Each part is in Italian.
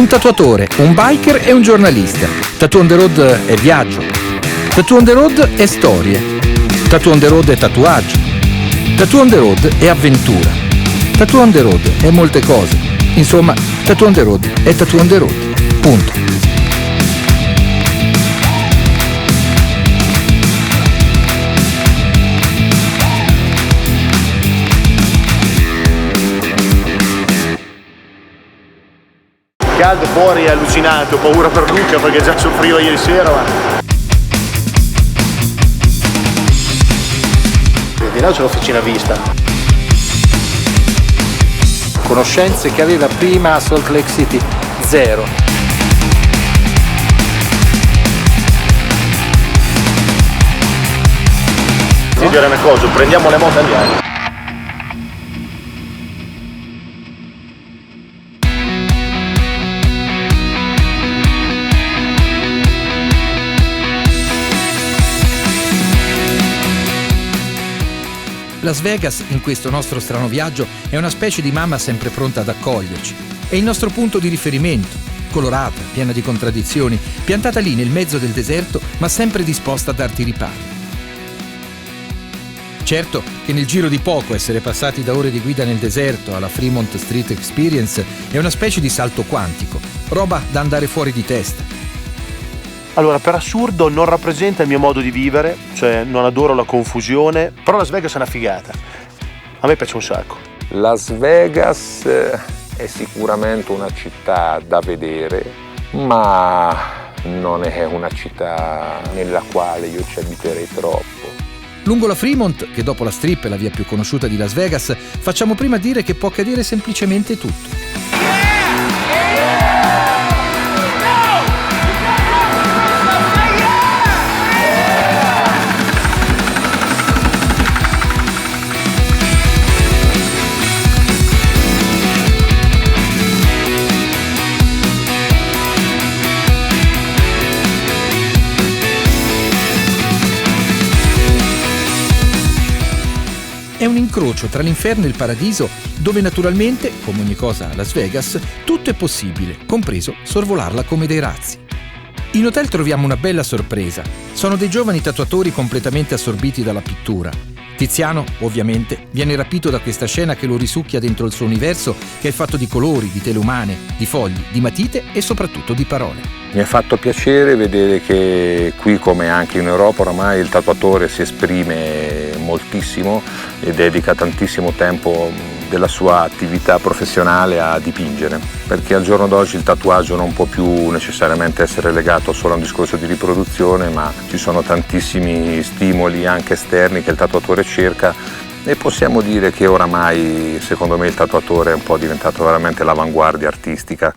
Un tatuatore, un biker e un giornalista. Tattoo on the Road è viaggio. Tattoo on the Road è storie. Tattoo on the Road è tatuaggio. Tattoo on the Road è avventura. Tattoo on the Road è molte cose. Insomma, Tattoo on the Road è Tattoo on the Road. Punto. Caldo fuori, è allucinato, ho paura per Luca perché già soffriva ieri sera, ma... Di là c'è l'officina vista. Conoscenze che aveva prima a Salt Lake City, 0. Ti direi una cosa, prendiamo le moto e andiamo. Las Vegas, in questo nostro strano viaggio, è una specie di mamma sempre pronta ad accoglierci. È il nostro punto di riferimento, colorata, piena di contraddizioni, piantata lì nel mezzo del deserto, ma sempre disposta a darti riparo. Certo che nel giro di poco essere passati da ore di guida nel deserto alla Fremont Street Experience è una specie di salto quantico, roba da andare fuori di testa. Allora, per assurdo non rappresenta il mio modo di vivere, cioè non adoro la confusione, però Las Vegas è una figata. A me piace un sacco. Las Vegas è sicuramente una città da vedere, ma non è una città nella quale io ci abiterei troppo. Lungo la Fremont, che dopo la Strip è la via più conosciuta di Las Vegas, facciamo prima dire che può accadere semplicemente tutto. È un incrocio tra l'inferno e il paradiso, dove naturalmente, come ogni cosa a Las Vegas, tutto è possibile, compreso sorvolarla come dei razzi. In hotel troviamo una bella sorpresa. Sono dei giovani tatuatori completamente assorbiti dalla pittura. Tiziano, ovviamente, viene rapito da questa scena che lo risucchia dentro il suo universo, che è fatto di colori, di tele umane, di fogli, di matite e soprattutto di parole. Mi ha fatto piacere vedere che qui, come anche in Europa, oramai il tatuatore si esprime moltissimo e dedica tantissimo tempo della sua attività professionale a dipingere, perché al giorno d'oggi il tatuaggio non può più necessariamente essere legato solo a un discorso di riproduzione, ma ci sono tantissimi stimoli anche esterni che il tatuatore cerca e possiamo dire che oramai, secondo me, il tatuatore è un po' diventato veramente l'avanguardia artistica.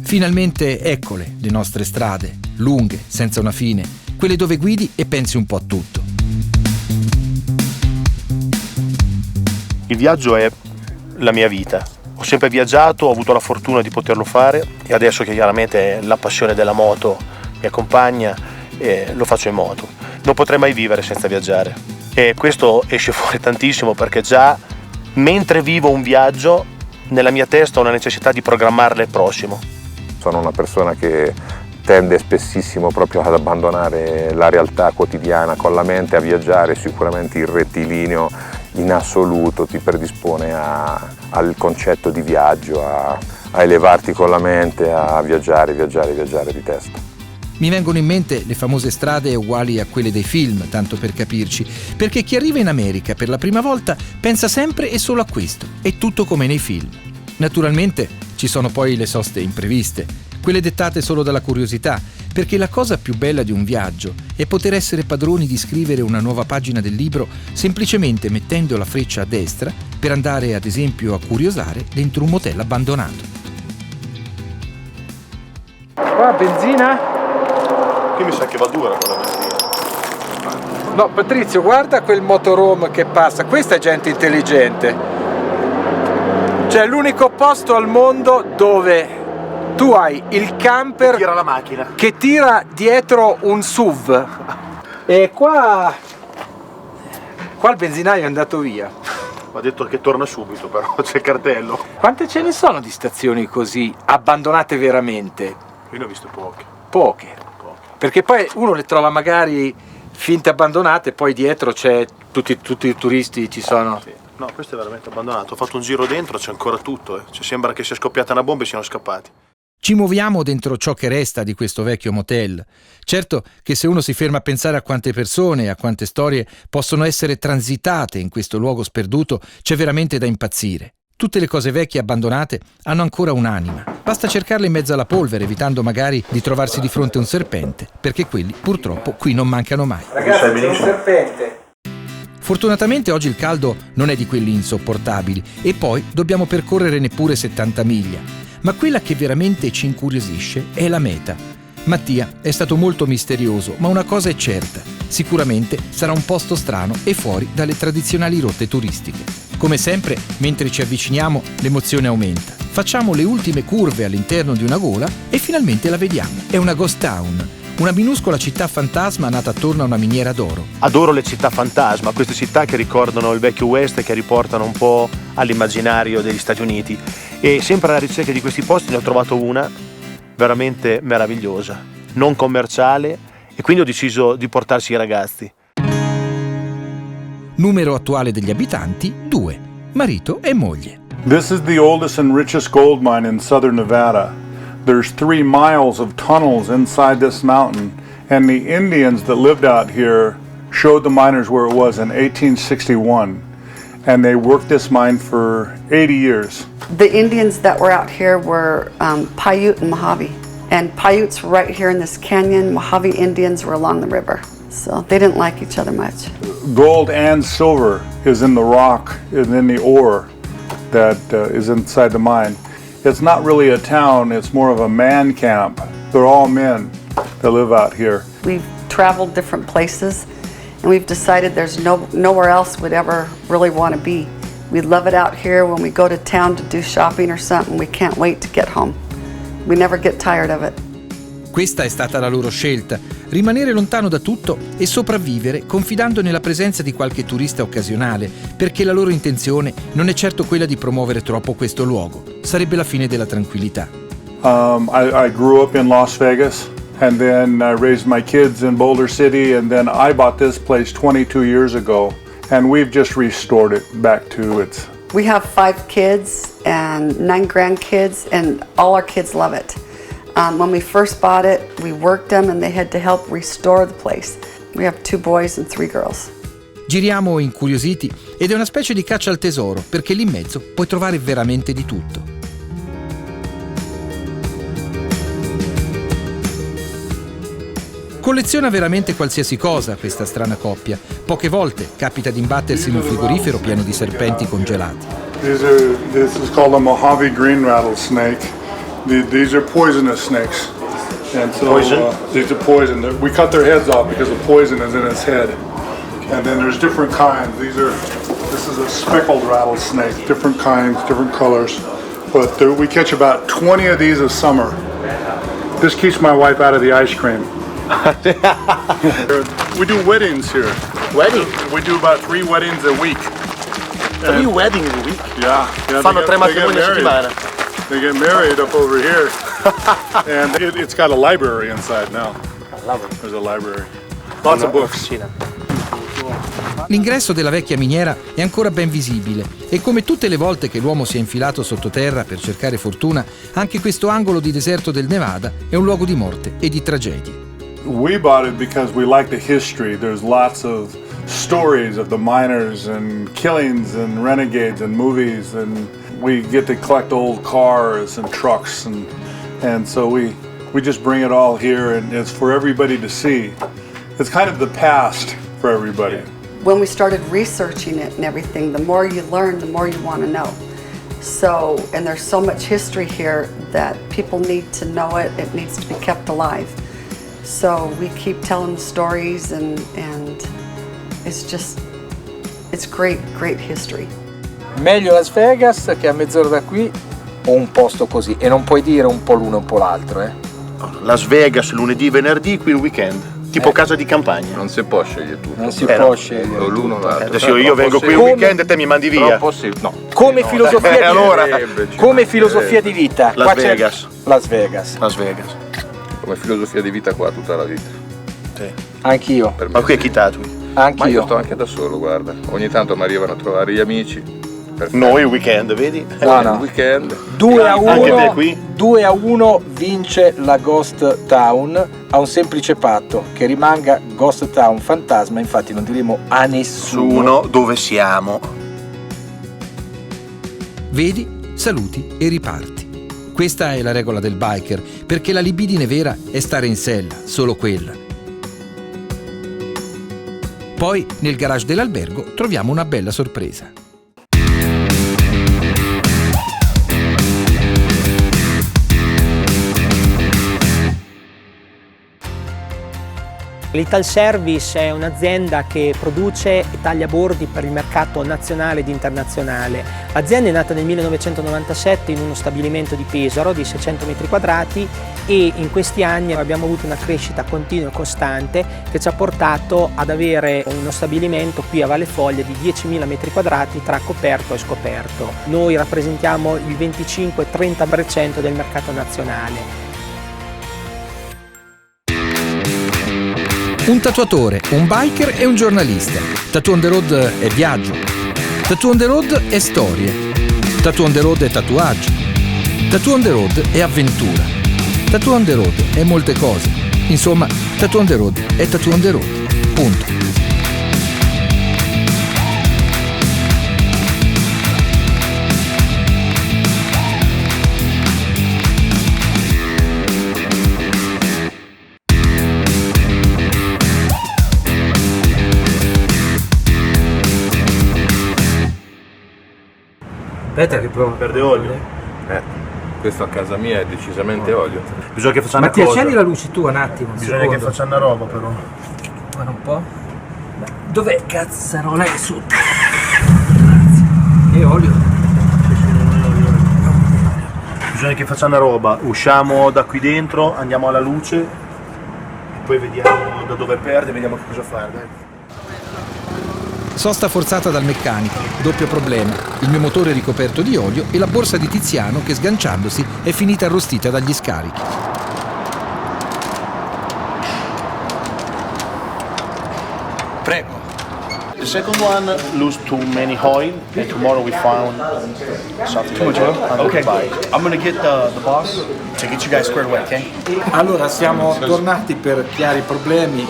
Finalmente eccole le nostre strade, lunghe, senza una fine, quelle dove guidi e pensi un po' a tutto. Il viaggio è la mia vita. Ho sempre viaggiato, ho avuto la fortuna di poterlo fare e adesso che chiaramente la passione della moto mi accompagna, lo faccio in moto. Non potrei mai vivere senza viaggiare e questo esce fuori tantissimo perché già mentre vivo un viaggio nella mia testa ho una necessità di programmarle il prossimo. Sono una persona che tende spessissimo proprio ad abbandonare la realtà quotidiana con la mente, a viaggiare. Sicuramente il rettilineo in assoluto ti predispone al concetto di viaggio, a elevarti con la mente, a viaggiare di testa. Mi vengono in mente le famose strade uguali a quelle dei film, tanto per capirci, perché chi arriva in America per la prima volta pensa sempre e solo a questo, è tutto come nei film. Naturalmente ci sono poi le soste impreviste, quelle dettate solo dalla curiosità, perché la cosa più bella di un viaggio è poter essere padroni di scrivere una nuova pagina del libro semplicemente mettendo la freccia a destra per andare ad esempio a curiosare dentro un motel abbandonato. Qua benzina? Qui mi sa che va dura con la benzina. No, Patrizio, guarda quel motorhome che passa, questa è gente intelligente. Cioè, è l'unico posto al mondo dove tu hai il camper Tira la macchina che tira dietro un SUV e qua il benzinaio è andato via. ha detto che torna subito, però c'è il cartello. Quante ce ne sono di stazioni così abbandonate veramente? Io ne ho viste poche. Poche. Perché poi uno le trova magari finte abbandonate, poi dietro c'è tutti i turisti ci sono. Sì. No, questo è veramente abbandonato. Ho fatto un giro dentro, c'è ancora tutto. Cioè, sembra che sia scoppiata una bomba e siano scappati. Ci muoviamo dentro ciò che resta di questo vecchio motel. Certo che se uno si ferma a pensare a quante persone e a quante storie possono essere transitate in questo luogo sperduto, c'è veramente da impazzire. Tutte le cose vecchie abbandonate hanno ancora un'anima. Basta cercarle in mezzo alla polvere, evitando magari di trovarsi di fronte a un serpente, perché quelli purtroppo qui non mancano mai. Ragazzi, c'è un serpente. Fortunatamente oggi il caldo non è di quelli insopportabili e poi dobbiamo percorrere neppure 70 miglia. Ma quella che veramente ci incuriosisce è la meta. Mattia è stato molto misterioso, ma una cosa è certa: sicuramente sarà un posto strano e fuori dalle tradizionali rotte turistiche. Come sempre, mentre ci avviciniamo, l'emozione aumenta. Facciamo le ultime curve all'interno di una gola e finalmente la vediamo. È una ghost town, una minuscola città fantasma nata attorno a una miniera d'oro. Adoro le città fantasma, queste città che ricordano il vecchio West e che riportano un po' all'immaginario degli Stati Uniti. E sempre alla ricerca di questi posti ne ho trovato una veramente meravigliosa, non commerciale, e quindi ho deciso di portarci i ragazzi. Numero attuale degli abitanti 2, marito e moglie. This is the oldest and richest gold mine in southern Nevada. There's 3 miles of tunnels inside this mountain, and the Indians that lived out here showed the miners where it was in 1861, and they worked this mine for 80 years. The Indians that were out here were Paiute and Mojave, and Paiutes were right here in this canyon. Mojave Indians were along the river, so they didn't like each other much. Gold and silver is in the rock and in the ore that is inside the mine. It's not really a town, it's more of a man camp. They're all men that live out here. We've traveled different places, and we've decided there's nowhere else we'd ever really want to be. We love it out here. When we go to town to do shopping or something, we can't wait to get home. We never get tired of it. Questa è stata la loro scelta, rimanere lontano da tutto e sopravvivere confidando nella presenza di qualche turista occasionale, perché la loro intenzione non è certo quella di promuovere troppo questo luogo. Sarebbe la fine della tranquillità. I grew up in Las Vegas, and then I raised my kids in Boulder City, and then I bought this place 22 years ago, and we've just restored it back to its... We have 5 kids and 9 grandkids, and all our kids love it. When we first bought it, we worked them and they had to help restore the place. We have 2 boys and 3 girls. Giriamo incuriositi ed è una specie di caccia al tesoro, perché lì in mezzo puoi trovare veramente di tutto. Colleziona veramente qualsiasi cosa questa strana coppia. Poche volte capita di imbattersi in un frigorifero pieno di serpenti congelati. This is called a Mojave green rattlesnake. These are poisonous snakes. And so these are poison. We cut their heads off because the poison is in its head. And then there's different kinds. This is a speckled rattlesnake, different kinds, different colors. But we catch about 20 of these a summer. This keeps my wife out of the ice cream. We do weddings here. Wedding? We do about 3 weddings a week. 3 weddings a week? Yeah. Fanno 3 matrimoni a settimana. They get married up over here. And it's got a library inside now. There's a library. Lots of books. L'ingresso della vecchia miniera è ancora ben visibile e come tutte le volte che l'uomo si è infilato sottoterra per cercare fortuna, anche questo angolo di deserto del Nevada è un luogo di morte e di tragedie. We bought it because we like the history. There's lots of stories of the miners and killings and renegades and movies, and we get to collect old cars and trucks, and so we just bring it all here, and it's for everybody to see. It's kind of the past for everybody. When we started researching it and everything, the more you learn, the more you want to know. So, and there's so much history here that people need to know it. It needs to be kept alive. So we keep telling the stories, and it's great history. Meglio Las Vegas che a mezz'ora da qui o un posto così, e non puoi dire un po' l'uno e un po' l'altro, Las Vegas lunedì, venerdì, qui il weekend. Tipo casa di campagna. Non si può scegliere tutto. Non si può scegliere. O l'uno o l'altro. Adesso io vengo qui un weekend e te mi mandi via. No. Come filosofia di allora, come filosofia di vita. Las Qua c'è Vegas. Las Vegas. Las Vegas. Come filosofia di vita qua tutta la vita. Sì. Anch'io. Per me Ma qui è sì. chitato. Ma io Anch'io. sto anche da solo, guarda. Ogni tanto mi arrivano a trovare gli amici. Perfetto. Noi il weekend, vedi? No, Il no. weekend. 2-1. Anche te qui? 2-1 vince la Ghost Town a un semplice patto, che rimanga Ghost Town fantasma, infatti non diremo a nessuno. Uno, dove siamo? Vedi, saluti e riparti. Questa è la regola del biker, perché la libidine vera è stare in sella, solo quella. Poi, nel garage dell'albergo, troviamo una bella sorpresa. L'Italservice è un'azienda che produce e taglia bordi per il mercato nazionale ed internazionale. L'azienda è nata nel 1997 in uno stabilimento di Pesaro di 600 metri quadrati e in questi anni abbiamo avuto una crescita continua e costante che ci ha portato ad avere uno stabilimento qui a Valle Foglia di 10.000 metri quadrati tra coperto e scoperto. Noi rappresentiamo il 25-30% del mercato nazionale. Un tatuatore, un biker e un giornalista. Tattoo on the road è viaggio. Tattoo on the road è storie. Tattoo on the road è tatuaggio. Tattoo on the road è avventura. Tattoo on the road è molte cose. Insomma, Tattoo on the road è Tattoo on the road. Punto. Aspetta che provo. Perde olio. Questo a casa mia è decisamente olio. Bisogna che facciamo Matti, accendi la luce tu un attimo. Bisogna che facciamo una roba però. Guarda un po'. Dov'è cazzarola? È su. Grazie. E olio. Bisogna che facciamo una roba. Usciamo da qui dentro, andiamo alla luce, poi vediamo da dove perde, vediamo che cosa fare. Dai. Sosta forzata dal meccanico, doppio problema, il mio motore ricoperto di olio e la borsa di Tiziano che sganciandosi è finita arrostita dagli scarichi. Prego. The second one lose too many oil and tomorrow we found something like that. Okay, I'm gonna get the boss to get you guys squared away, okay? Allora, siamo tornati per chiari problemi.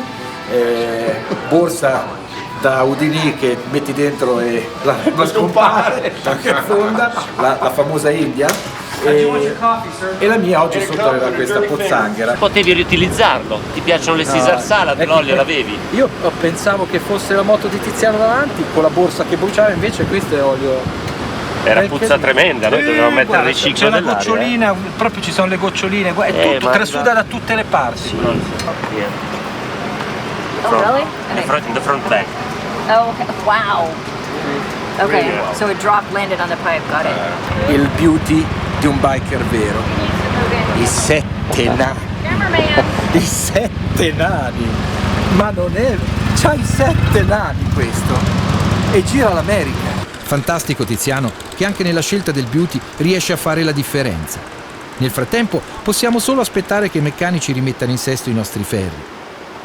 Borsa da Udinì che metti dentro e la scompare perché fonda, la famosa India. E la mia oggi sotto era questa pozzanghera. Potevi riutilizzarlo, ti piacciono le Caesar salad, l'olio l'avevi? Io pensavo che fosse la moto di Tiziano davanti con la borsa che bruciava, invece questo è olio. Era puzza tremenda, noi dovevamo mettere il riciclo c'è la dell'aria. gocciolina, proprio ci sono le goccioline, è tutto trasuda da tutte le parti. Oh, really? In the front back. Oh, okay. Wow. Okay, so it landed on the pipe, got it. Il beauty di un biker vero. I 7 nani. Cameraman. I 7 nani. Ma non è. C'ha i 7 nani questo. E gira l'America. Fantastico Tiziano, che anche nella scelta del beauty riesce a fare la differenza. Nel frattempo possiamo solo aspettare che i meccanici rimettano in sesto i nostri ferri.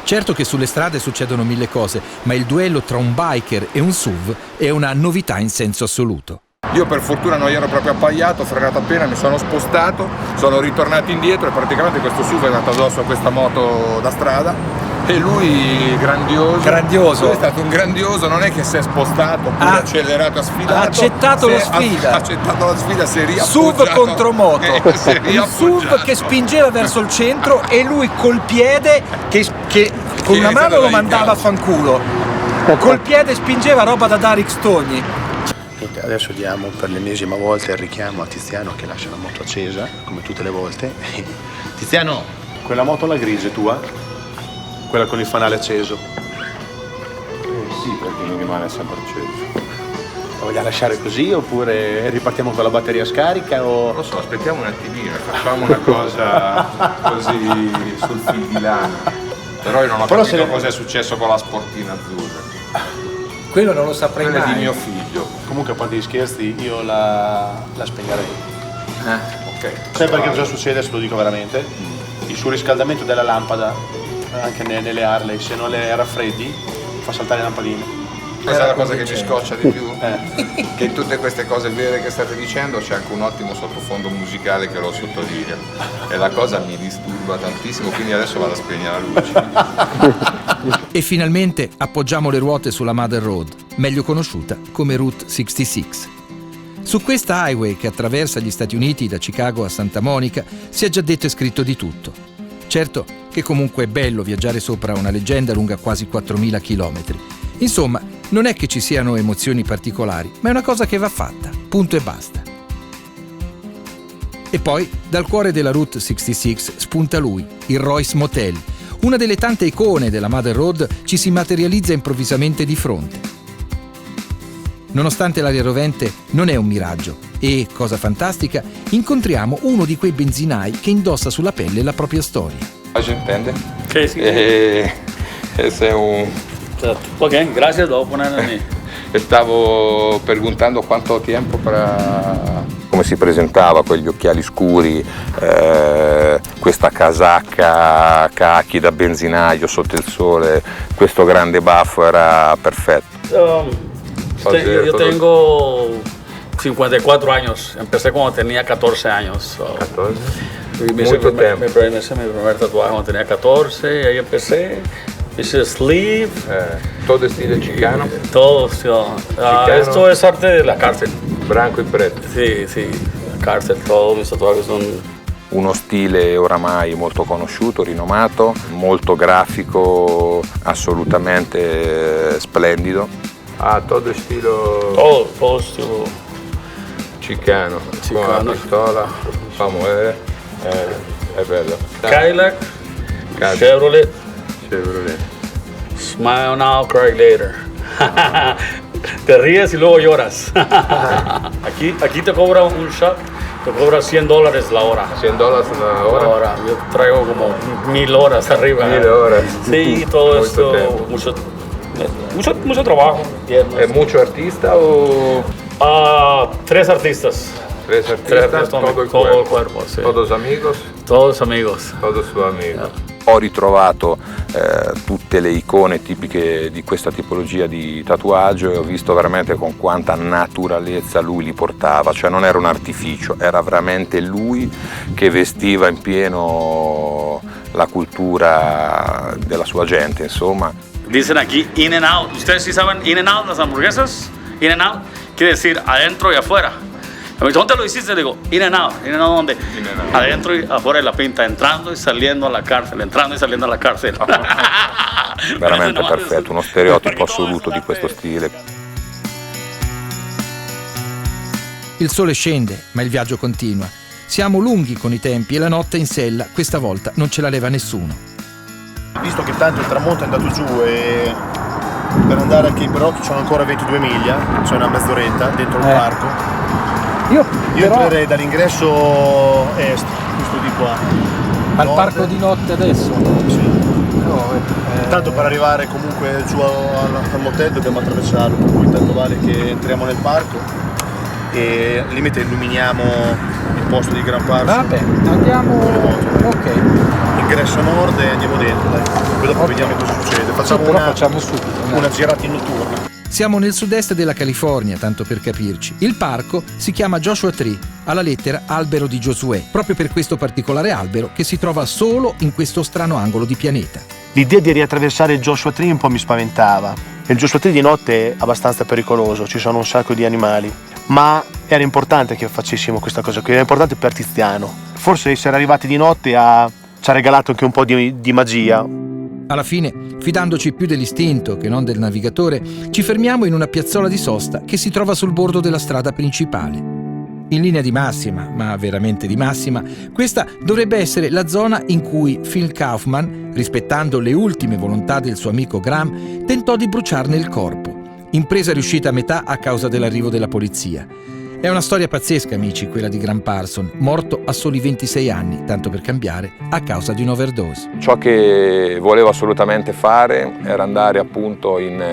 Certo che sulle strade succedono mille cose, ma il duello tra un biker e un SUV è una novità in senso assoluto. Io per fortuna non ero proprio appaiato, ho frenato appena, mi sono spostato, sono ritornato indietro e praticamente questo SUV è andato addosso a questa moto da strada. E lui grandioso, è stato un grandioso, non è che si è spostato oppure accelerato, ha sfidato, Ha accettato la sfida. Ha accettato la sfida, si è riappoggiato. SUV contro moto. Il SUV riappoggiato. che spingeva verso il centro e lui col piede che con una Chiesa mano lo della mandava a fanculo. Col piede spingeva roba da Darik Stogni. Adesso diamo per l'ennesima volta il richiamo a Tiziano che lascia la moto accesa, come tutte le volte. Tiziano, quella moto la grigia tua? Quella con il fanale acceso? Sì, perché mi rimane sempre acceso. La vogliamo lasciare così oppure ripartiamo con la batteria scarica o... Non lo so, aspettiamo un attimino, facciamo una cosa così sul fil di lana. Però io non ho Però capito cosa è successo con la sportina azzurra. Quello non lo saprei Quella mai. di mio figlio. Comunque, a parte gli scherzi, io la spegnerei. Ok. Sai perché cosa succede? Adesso lo dico veramente. Il surriscaldamento della lampada, anche nelle Harley, se non le raffreddi, fa saltare le lampadine. Questa è la cosa che mi scoccia di più, che in tutte queste cose vere che state dicendo c'è anche un ottimo sottofondo musicale che lo sottolinea e la cosa mi disturba tantissimo, quindi adesso vado a spegnere la luce. E finalmente appoggiamo le ruote sulla Mother Road, meglio conosciuta come Route 66. Su questa highway che attraversa gli Stati Uniti da Chicago a Santa Monica si è già detto e scritto di tutto. Certo che comunque è bello viaggiare sopra una leggenda lunga quasi 4.000 chilometri. Insomma, non è che ci siano emozioni particolari, ma è una cosa che va fatta, punto e basta. E poi, dal cuore della Route 66 spunta lui, il Royce Motel. Una delle tante icone della Mother Road ci si materializza improvvisamente di fronte. Nonostante l'aria rovente, non è un miraggio e, cosa fantastica, incontriamo uno di quei benzinai che indossa sulla pelle la propria storia. La gente intende? Sí, sí. Ese è un... Ok, gracias, lo voy a poner en mí. Stavo preguntando quanto tempo per... Come si presentava, quegli occhiali scuri, questa casacca cacchi da benzinaio sotto il sole, questo grande baffo era perfetto. Yo tengo 54 años, empecé cuando tenía 14 años. So. 14? Me hice mi primer tatuaje cuando tenía 14, y ahí empecé. Hice sleeve. Todo estilo chicano? Todo, sí. Esto es arte de la cárcel. Branco y preto. Sí, sí, la cárcel, todos mis tatuajes son... Uno stile oramai molto conosciuto, rinomato, molto grafico, assolutamente splendido. Ah, todo estilo... Todo estilo... Chicano. Con la pistola, fammi vedere. È bello. Cadillac. Chevrolet. Smile now, cry later. Te ríes y luego lloras. Aquí te cobra un shot, te cobra $100 la hora. $100 la hora. Yo traigo como 1000 horas arriba. 1000 horas. Sí, todo esto, mucho trabajo. ¿Es mucho artista o...? 3 artistas. 3 artistas, todo el cuerpo, sì. Todos amigos? Todos amigos. Todos sus amigos. Ho ritrovato tutte le icone tipiche di questa tipologia di tatuaggio e ho visto veramente con quanta naturalezza lui li portava, cioè non era un artificio, era veramente lui che vestiva in pieno la cultura della sua gente, insomma. Dicen aquí in and out. ¿Ustedes sí saben in and out las hamburguesas? In and out quiere decir adentro y afuera. ¿Dónde lo hiciste? Digo, in and out ¿dónde? Adentro y afuera de la pinta, entrando y saliendo a la cárcel, entrando y saliendo a la cárcel. Veramente perfetto, uno stereotipo assoluto di questo stile. Il sole scende, ma il viaggio continua. Siamo lunghi con i tempi e la notte in sella questa volta non ce la leva nessuno. Visto che tanto il tramonto è andato giù e per andare a Cape Rock ci sono ancora 22 miglia, c'è una mezz'oretta dentro il parco. Io entrerei dall'ingresso est, questo di qua. Al parco di notte adesso? Sì. Tanto per arrivare comunque giù al motel dobbiamo attraversarlo, per cui tanto vale che entriamo nel parco e al limite illuminiamo il posto di Grand Park. Vabbè, andiamo. Ok. Ingresso nord e andiamo dentro, dai. Poi dopo vediamo cosa succede. Facciamo subito una girata in notturna. Siamo nel sud-est della California, tanto per capirci. Il parco si chiama Joshua Tree, alla lettera albero di Giosuè, proprio per questo particolare albero che si trova solo in questo strano angolo di pianeta. L'idea di riattraversare il Joshua Tree un po' mi spaventava. Il Joshua Tree di notte è abbastanza pericoloso, ci sono un sacco di animali, ma era importante che facessimo questa cosa qui, era importante per Tiziano. Forse essere arrivati di notte ci ha regalato anche un po' di magia. Alla fine, fidandoci più dell'istinto che non del navigatore, ci fermiamo in una piazzola di sosta che si trova sul bordo della strada principale. In linea di massima, ma veramente di massima, questa dovrebbe essere la zona in cui Phil Kaufman, rispettando le ultime volontà del suo amico Graham, tentò di bruciarne il corpo. Impresa riuscita a metà a causa dell'arrivo della polizia. È una storia pazzesca, amici, quella di Grant Parson, morto a soli 26 anni, tanto per cambiare, a causa di un'overdose. Ciò che volevo assolutamente fare era andare appunto in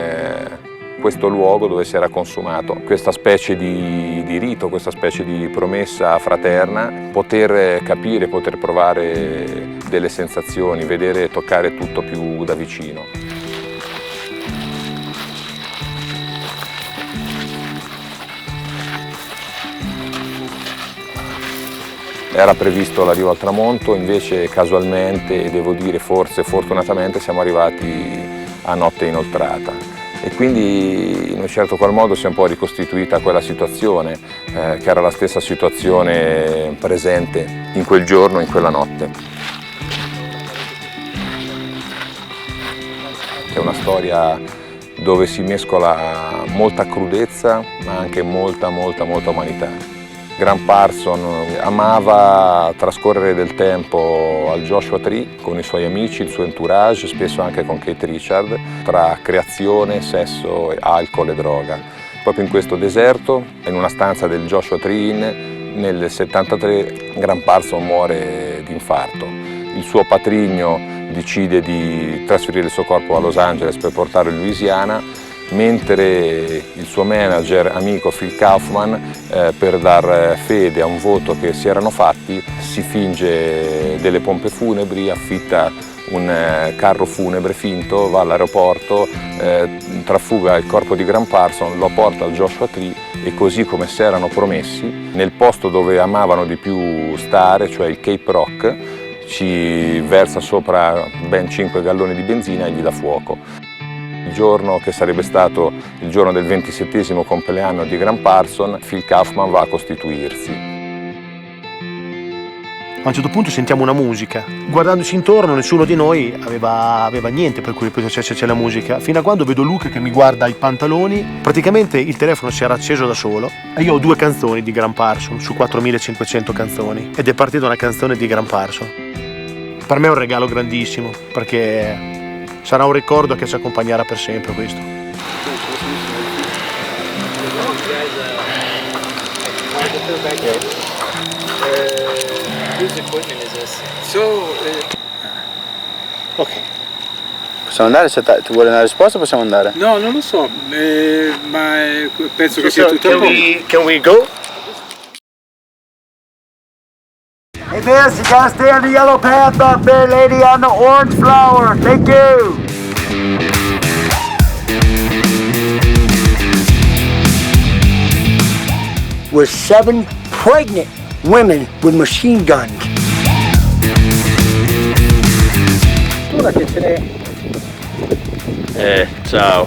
questo luogo dove si era consumato questa specie di rito, questa specie di promessa fraterna, poter capire, poter provare delle sensazioni, vedere e toccare tutto più da vicino. Era previsto l'arrivo al tramonto, invece casualmente, e devo dire forse fortunatamente, siamo arrivati a notte inoltrata. E quindi in un certo qual modo si è un po' ricostituita quella situazione, che era la stessa situazione presente in quel giorno, in quella notte. È una storia dove si mescola molta crudezza, ma anche molta umanità. Grant Parson amava trascorrere del tempo al Joshua Tree con i suoi amici, il suo entourage, spesso anche con Keith Richards, tra creazione, sesso, alcol e droga. Proprio in questo deserto, in una stanza del Joshua Tree Inn, nel 1973 Grant Parson muore di infarto. Il suo patrigno decide di trasferire il suo corpo a Los Angeles per portarlo in Louisiana, mentre il suo manager amico Phil Kaufman, per dar fede a un voto che si erano fatti, si finge delle pompe funebri, affitta un carro funebre finto, va all'aeroporto, trafuga il corpo di Grant Parson, lo porta al Joshua Tree e così come si erano promessi, nel posto dove amavano di più stare, cioè il Cape Rock, ci versa sopra ben 5 galloni di benzina e gli dà fuoco. Il giorno che sarebbe stato il giorno del 27° compleanno di Grant Parson, Phil Kaufman va a costituirsi. A un certo punto sentiamo una musica. Guardandoci intorno nessuno di noi aveva niente per cui c'è la musica. Fino a quando vedo Luca che mi guarda i pantaloni. Praticamente il telefono si era acceso da solo e io ho 2 canzoni di Grant Parson su 4500 canzoni. Ed è partita una canzone di Grant Parson. Per me è un regalo grandissimo perché sarà un ricordo che ci accompagnerà per sempre questo. Ok. Possiamo andare? Tu vuoi una risposta o possiamo andare? No, non lo so, ma penso che sia tutto a poco. Can we go? Hey miss, you gotta stay on the yellow path up there, lady, on the orange flower. Thank you. With 7 pregnant women with machine guns. Tu da che ce n'è? Ciao.